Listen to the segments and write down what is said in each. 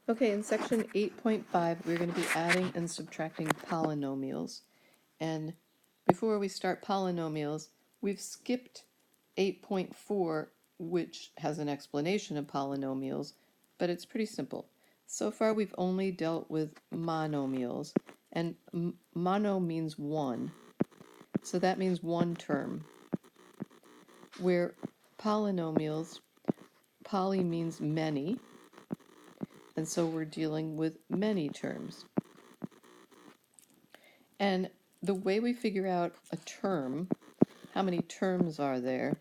Okay, in section 8.5, we're going to be adding and subtracting polynomials. And before we start polynomials, we've skipped 8.4, which has an explanation of polynomials, but it's pretty simple. So far, we've only dealt with monomials, and mono means one. So that means one term. Where polynomials, poly means many, and so we're dealing with many terms. And the way we figure out a term, how many terms are there,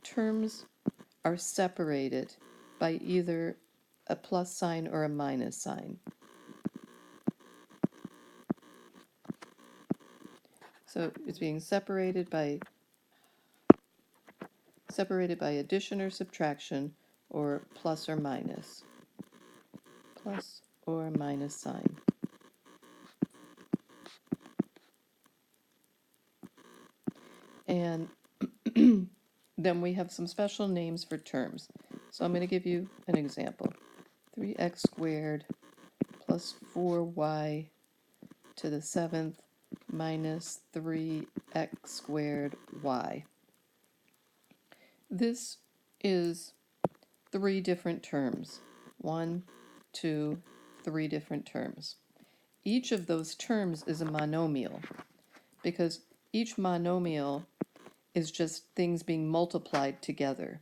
terms are separated by either a plus sign or a minus sign. So it's being separated by addition or subtraction, or plus or minus sign. And then we have some special names for terms. So I'm going to give you an example. 3x squared plus 4y to the 7th minus 3x squared y. This is three different terms. 1, 2, 3 different terms. Each of those terms is a monomial, because each monomial is just things being multiplied together.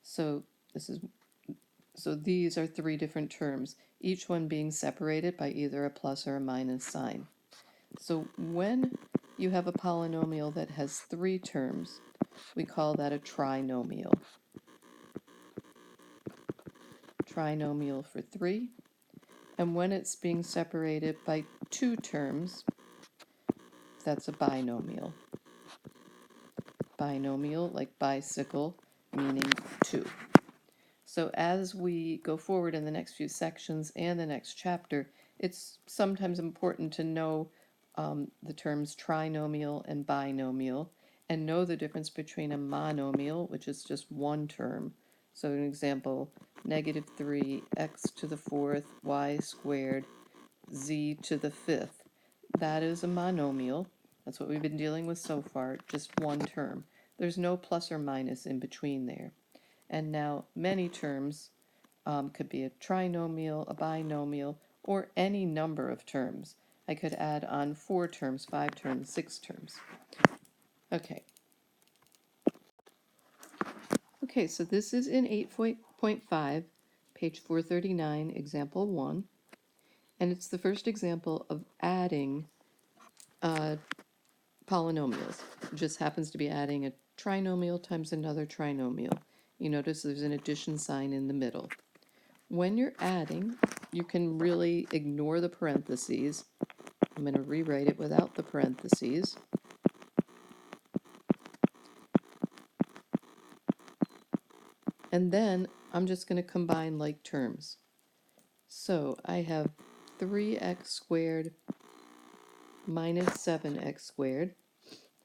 So these are three different terms, each one being separated by either a plus or a minus sign. So when you have a polynomial that has three terms, we call that a trinomial. Trinomial for 3. And when it's being separated by two terms, that's a binomial. Binomial, like bicycle, meaning 2. So as we go forward in the next few sections and the next chapter, it's sometimes important to know the terms trinomial and binomial, and know the difference between a monomial, which is just one term. So an example, negative 3x to the 4th, y squared, z to the 5th. That is a monomial. That's what we've been dealing with so far, just one term. There's no plus or minus in between there. And now many terms could be a trinomial, a binomial, or any number of terms. I could add on 4 terms, 5 terms, 6 terms. Okay. Okay, so this is in 8.5, page 439, example 1. And it's the first example of adding polynomials. It just happens to be adding a trinomial times another trinomial. You notice there's an addition sign in the middle. When you're adding, you can really ignore the parentheses. I'm going to rewrite it without the parentheses. And then I'm just going to combine like terms. So I have 3x squared minus 7x squared.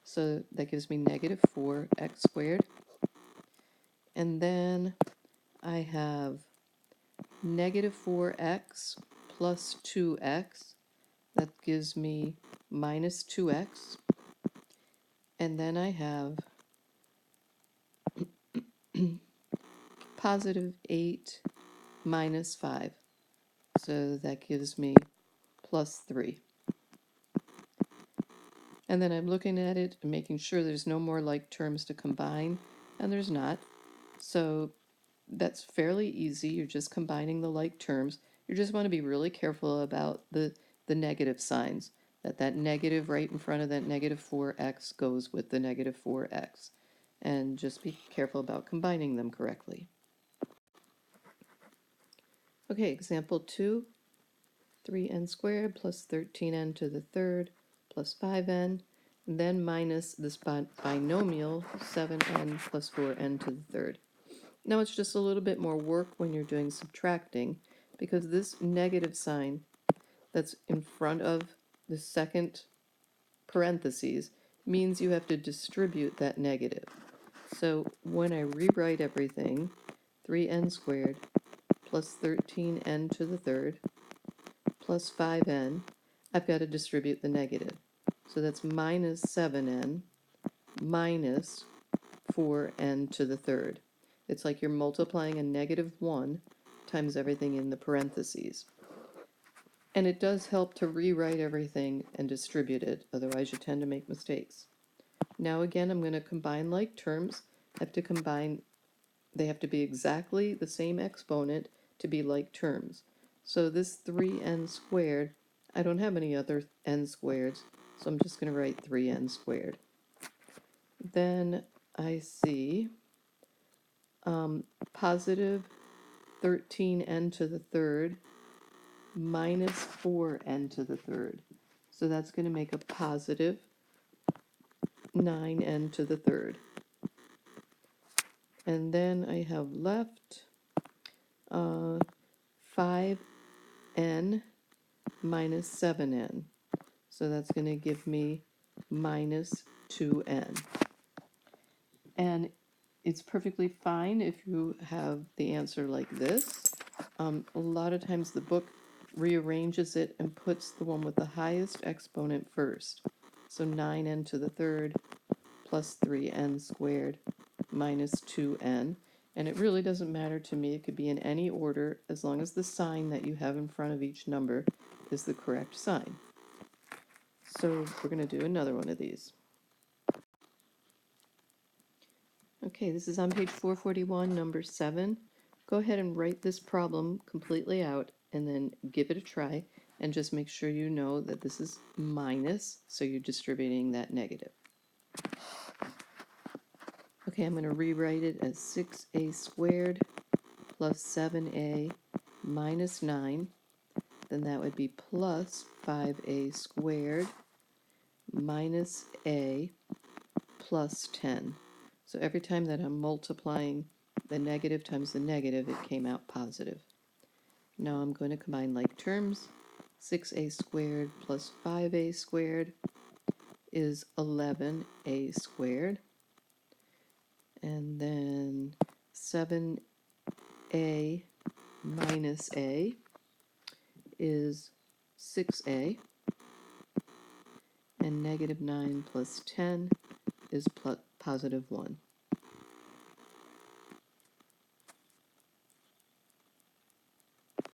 So that gives me negative 4x squared. And then I have negative 4x plus 2x. That gives me minus 2x. And then I have positive 8 minus 5. So that gives me plus 3. And then I'm looking at it and making sure there's no more like terms to combine, and there's not. So that's fairly easy. You're just combining the like terms. You just want to be really careful about the negative signs, that negative right in front of that negative 4x goes with the negative 4x. And just be careful about combining them correctly. Okay, example 2, 3n squared plus 13n to the third plus 5n, and then minus this binomial 7n plus 4n to the third. Now it's just a little bit more work when you're doing subtracting, because this negative sign that's in front of the second parentheses means you have to distribute that negative. So when I rewrite everything, 3n squared plus 13n to the third plus 5n. I've got to distribute the negative. So that's minus 7n minus 4n to the third. It's like you're multiplying a negative 1 times everything in the parentheses. And it does help to rewrite everything and distribute it, otherwise you tend to make mistakes. Now again, I'm going to combine like terms. I have to combine, they have to be exactly the same exponent to be like terms. So this 3n squared, I don't have any other n squareds, so I'm just going to write 3n squared. Then I see positive 13n to the third minus 4n to the third. So that's going to make a positive 9n to the third. And then I have left 5n minus 7n. So that's going to give me minus 2n. And it's perfectly fine if you have the answer like this. A lot of times the book rearranges it and puts the one with the highest exponent first. So 9n to the third plus 3n squared minus 2n. And it really doesn't matter to me. It could be in any order as long as the sign that you have in front of each number is the correct sign. So we're going to do another one of these. Okay, this is on page 441, number 7. Go ahead and write this problem completely out and then give it a try and just make sure you know that this is minus, so you're distributing that negative. Okay, I'm going to rewrite it as 6a squared plus 7a minus 9. Then that would be plus 5a squared minus a plus 10. So every time that I'm multiplying the negative times the negative, it came out positive. Now I'm going to combine like terms. 6a squared plus 5a squared is 11a squared. And then 7a minus a is 6a. And negative 9 plus 10 is positive 1.